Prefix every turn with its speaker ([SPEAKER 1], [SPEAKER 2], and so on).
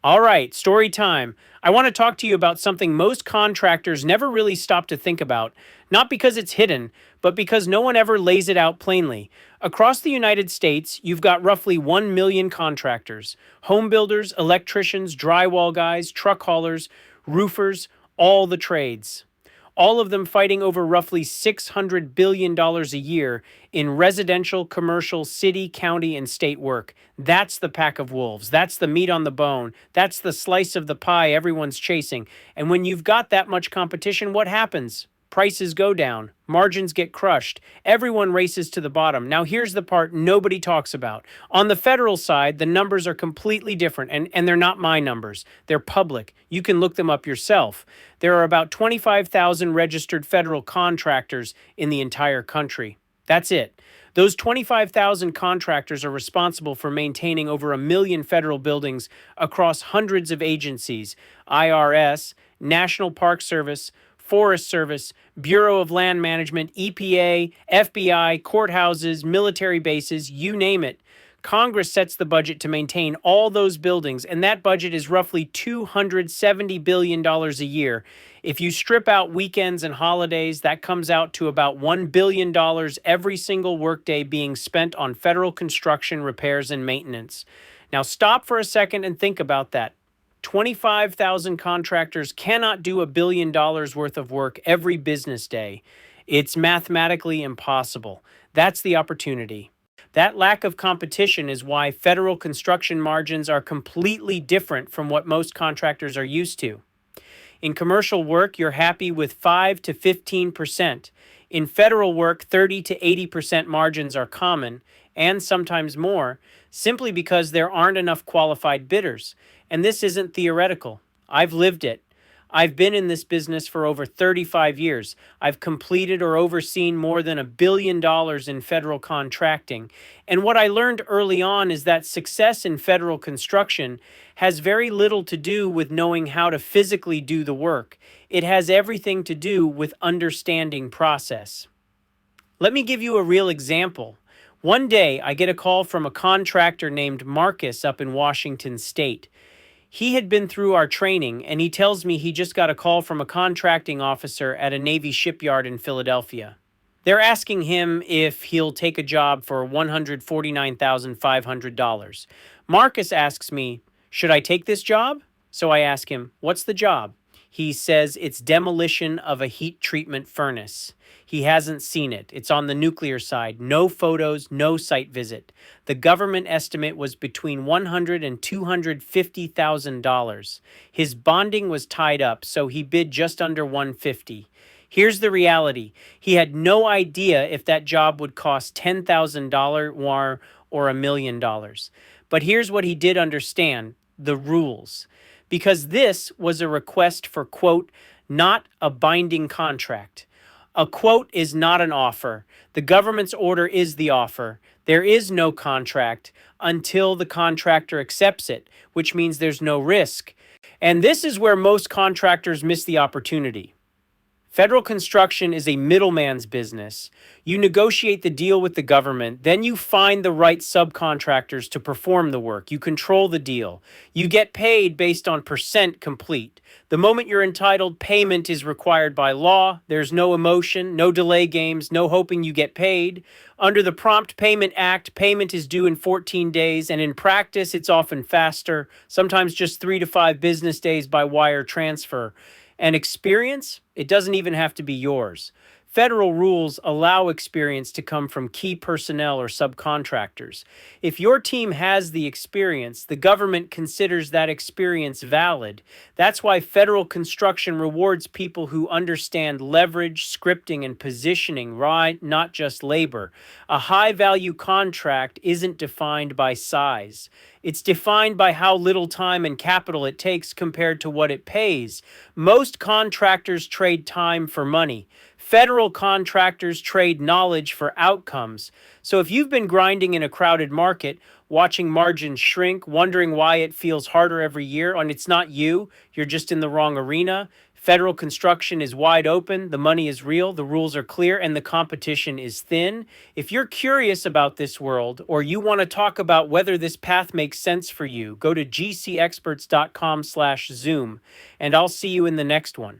[SPEAKER 1] All right, story time. I want to talk to you about something most contractors never really stop to think about, not because it's hidden, but because no one ever lays it out plainly. Across the United States, you've got roughly 1 million contractors: home builders, electricians, drywall guys, truck haulers, roofers, all the trades, all of them fighting over roughly $600 billion a year in residential, commercial, city, county, and state work. That's the pack of wolves. That's the meat on the bone. That's the slice of the pie everyone's chasing. And when you've got that much competition, what happens? Prices go down, margins get crushed, everyone races to the bottom. Now, here's the part nobody talks about. On the federal side, the numbers are completely different, and they're not my numbers. They're public. You can look them up yourself. There are about 25,000 registered federal contractors in the entire country. That's it. Those 25,000 contractors are responsible for maintaining over 1 million federal buildings across hundreds of agencies: IRS, National Park Service, Forest Service, Bureau of Land Management, EPA, FBI, courthouses, military bases, you name it. Congress sets the budget to maintain all those buildings, and that budget is roughly $270 billion a year. If you strip out weekends and holidays, that comes out to about $1 billion every single workday being spent on federal construction, repairs, and maintenance. Now, stop for a second and think about that. 25,000 contractors cannot do $1 billion worth of work every business day. It's mathematically impossible. That's the opportunity. That lack of competition is why federal construction margins are completely different from what most contractors are used to. In commercial work, you're happy with 5 to 15%. In federal work, 30 to 80% margins are common, and sometimes more, simply because there aren't enough qualified bidders. And this isn't theoretical. I've lived it. I've been in this business for over 35 years. I've completed or overseen more than $1 billion in federal contracting. And what I learned early on is that success in federal construction has very little to do with knowing how to physically do the work. It has everything to do with understanding process. Let me give you a real example. One day, I get a call from a contractor named Marcus up in Washington State. He had been through our training, and he tells me he just got a call from a contracting officer at a Navy shipyard in Philadelphia. They're asking him if he'll take a job for $149,500. Marcus asks me, "Should I take this job?" So I ask him, "What's the job?" He says it's demolition of a heat treatment furnace. He hasn't seen it. It's on the nuclear side. No photos, no site visit. The government estimate was between $100,000 and $250,000. His bonding was tied up, so he bid just under $150,000. Here's the reality. He had no idea if that job would cost $10,000 more or $1 million. But here's what he did understand: the rules. Because this was a request for, quote, not a binding contract. A quote is not an offer. The government's order is the offer. There is no contract until the contractor accepts it, which means there's no risk. And this is where most contractors miss the opportunity. Federal construction is a middleman's business. You negotiate the deal with the government, then you find the right subcontractors to perform the work. You control the deal. You get paid based on percent complete. The moment you're entitled, payment is required by law. There's no emotion, no delay games, no hoping you get paid. Under the Prompt Payment Act, payment is due in 14 days, and in practice, it's often faster, sometimes just 3 to 5 business days by wire transfer. And experience, it doesn't even have to be yours. Federal rules allow experience to come from key personnel or subcontractors. If your team has the experience, the government considers that experience valid. That's why federal construction rewards people who understand leverage, scripting, and positioning, right? Not just labor. A high-value contract isn't defined by size. It's defined by how little time and capital it takes compared to what it pays. Most contractors trade time for money. Federal contractors trade knowledge for outcomes. So if you've been grinding in a crowded market, watching margins shrink, wondering why it feels harder every year, and it's not you, you're just in the wrong arena. Federal construction is wide open, the money is real, the rules are clear, and the competition is thin. If you're curious about this world, or you want to talk about whether this path makes sense for you, go to gcexperts.com/Zoom, and I'll see you in the next one.